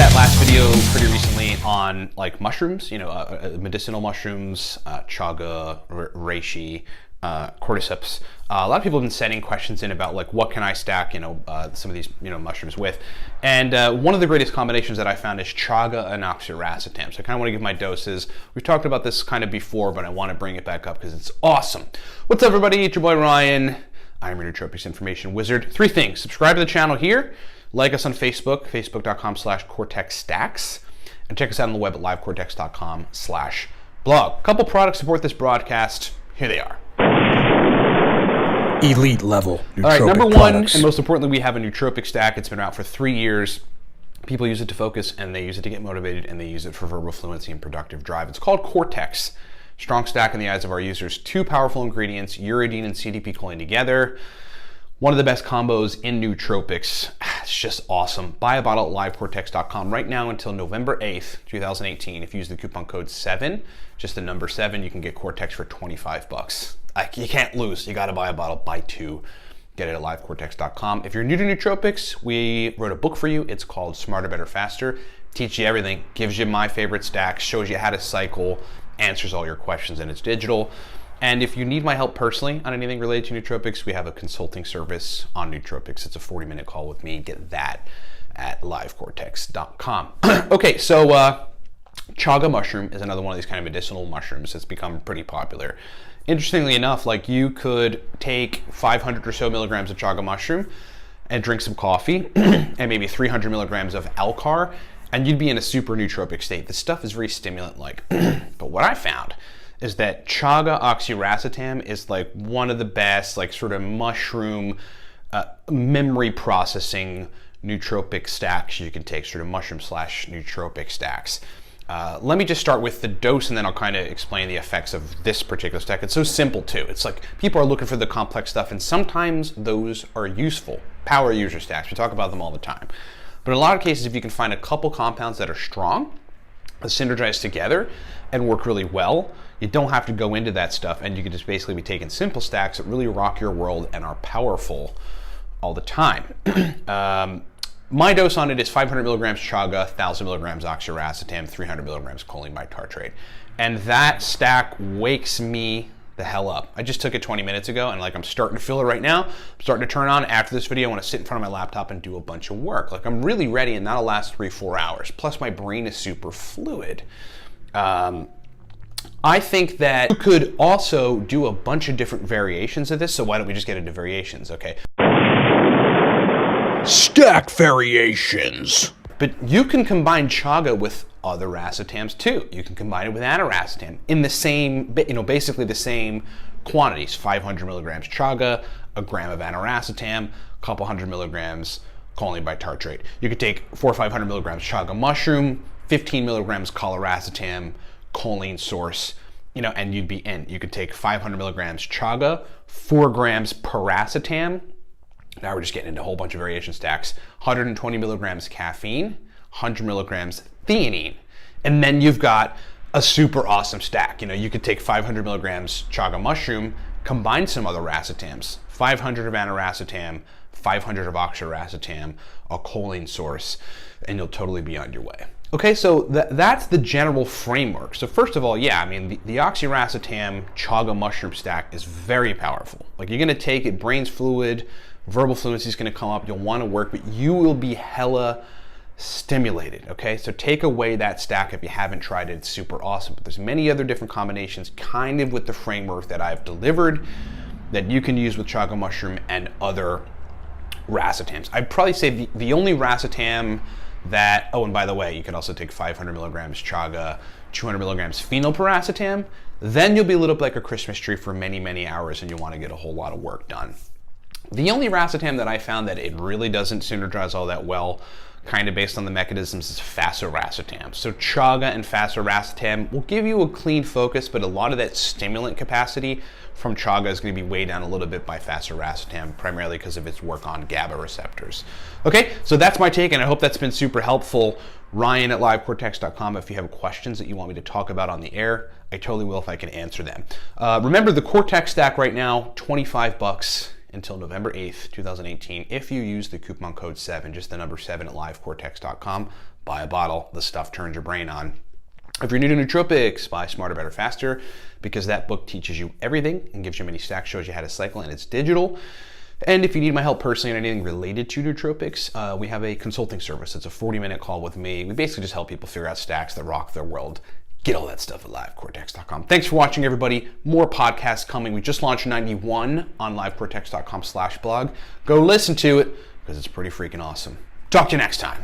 that last video pretty recently on like mushrooms, medicinal mushrooms, chaga, reishi, cordyceps. A lot of people have been sending questions in about like what can I stack, some of these mushrooms with, and one of the greatest combinations that I found is chaga and oxiracetam. So I kind of want to give my doses. We've talked about this kind of before, but I want to bring it back up because it's awesome. What's up, everybody? It's your boy Ryan. I'm your Nootropics information wizard. 3 things: subscribe to the channel here, like us on Facebook, facebook.com/cortexstacks, and check us out on the web at livecortex.com/blog. A couple products support this broadcast. Here they are. Elite level nootropic All right, number one, products. and most importantly, we have a nootropic stack. It's been out for 3 years. People use it to focus, and they use it to get motivated, and they use it for verbal fluency and productive drive. It's called Cortex. Strong stack in the eyes of our users. 2 powerful ingredients, uridine and CDP choline together. One of the best combos in nootropics. It's just awesome. Buy a bottle at livecortex.com right now until November 8th, 2018. If you use the coupon code 7, just the number 7, you can get Cortex for $25. You can't lose. You got to buy a bottle. Buy 2. Get it at livecortex.com. If you're new to nootropics, we wrote a book for you. It's called Smarter, Better, Faster. Teaches you everything. Gives you my favorite stacks. Shows you how to cycle. Answers all your questions, and it's digital. And if you need my help personally on anything related to nootropics, we have a consulting service on nootropics. It's a 40-minute call with me. Get that at livecortex.com. Okay, so chaga mushroom is another one of these kind of medicinal mushrooms that's become pretty popular. Interestingly enough, like you could take 500 or so milligrams of chaga mushroom and drink some coffee and maybe 300 milligrams of Alcar, and you'd be in a super nootropic state. This stuff is very stimulant-like. But what I found is that Chaga Oxiracetam is like one of the best, like sort of mushroom memory processing nootropic stacks you can take, sort of mushroom/nootropic stacks. Let me just start with the dose, and then I'll kind of explain the effects of this particular stack. It's so simple too. It's like people are looking for the complex stuff, and sometimes those are useful. Power user stacks, we talk about them all the time. But in a lot of cases, if you can find a couple compounds that are strong, that synergize together and work really well, you don't have to go into that stuff, and you can just basically be taking simple stacks that really rock your world and are powerful all the time. My dose on it is 500 milligrams chaga, 1,000 milligrams oxiracetam, 300 milligrams choline bitartrate. And that stack wakes me the hell up. I just took it 20 minutes ago, and like I'm starting to feel it right now. I'm starting to turn on. After this video, I want to sit in front of my laptop and do a bunch of work. Like I'm really ready, and that'll last 3-4 hours. Plus my brain is super fluid. I think that you could also do a bunch of different variations of this, so why don't we just get into variations, okay? Stack variations. But you can combine chaga with other racetams too. You can combine it with aniracetam in the same, basically the same quantities. 500 milligrams chaga, a gram of aniracetam, a couple hundred milligrams choline bitartrate. You could take 400 or 500 milligrams chaga mushroom, 15 milligrams coliracetam, choline source, and you'd be in. You could take 500 milligrams chaga, 4 grams paracetam. Now we're just getting into a whole bunch of variation stacks. 120 milligrams caffeine, 100 milligrams theanine. And then you've got a super awesome stack. You could take 500 milligrams chaga mushroom, combine some other racetams, 500 of aniracetam, 500 of oxiracetam, a choline source, and you'll totally be on your way. Okay, so that's the general framework. So first of all, the oxiracetam chaga mushroom stack is very powerful. Like you're gonna take it, brain's fluid, verbal fluency is gonna come up, you'll wanna work, but you will be hella stimulated, okay? So take away that stack if you haven't tried it, it's super awesome. But there's many other different combinations kind of with the framework that I've delivered that you can use with chaga mushroom and other racetams. I'd probably say the only racetam that, oh, and by the way, you can also take 500 milligrams chaga, 200 milligrams phenylparacetam, then you'll be lit up like a Christmas tree for many, many hours, and you'll want to get a whole lot of work done. The only racetam that I found that it really doesn't synergize all that well, kind of based on the mechanisms, is fasoracetam. So chaga and fasoracetam will give you a clean focus, but a lot of that stimulant capacity from chaga is going to be weighed down a little bit by fasoracetam, primarily because of its work on GABA receptors. Okay, so that's my take, and I hope that's been super helpful. Ryan at livecortex.com. If you have questions that you want me to talk about on the air, I totally will if I can answer them. Remember the Cortex stack right now, $25 until November 8th, 2018. If you use the coupon code 7, just the number 7 at livecortex.com, buy a bottle. The stuff turns your brain on. If you're new to nootropics, buy Smarter, Better, Faster, because that book teaches you everything and gives you many stacks, shows you how to cycle, and it's digital. And if you need my help personally on anything related to nootropics, we have a consulting service. It's a 40-minute call with me. We basically just help people figure out stacks that rock their world. Get all that stuff at livecortex.com. Thanks for watching, everybody. More podcasts coming. We just launched 91 on livecortex.com/blog. Go listen to it because it's pretty freaking awesome. Talk to you next time.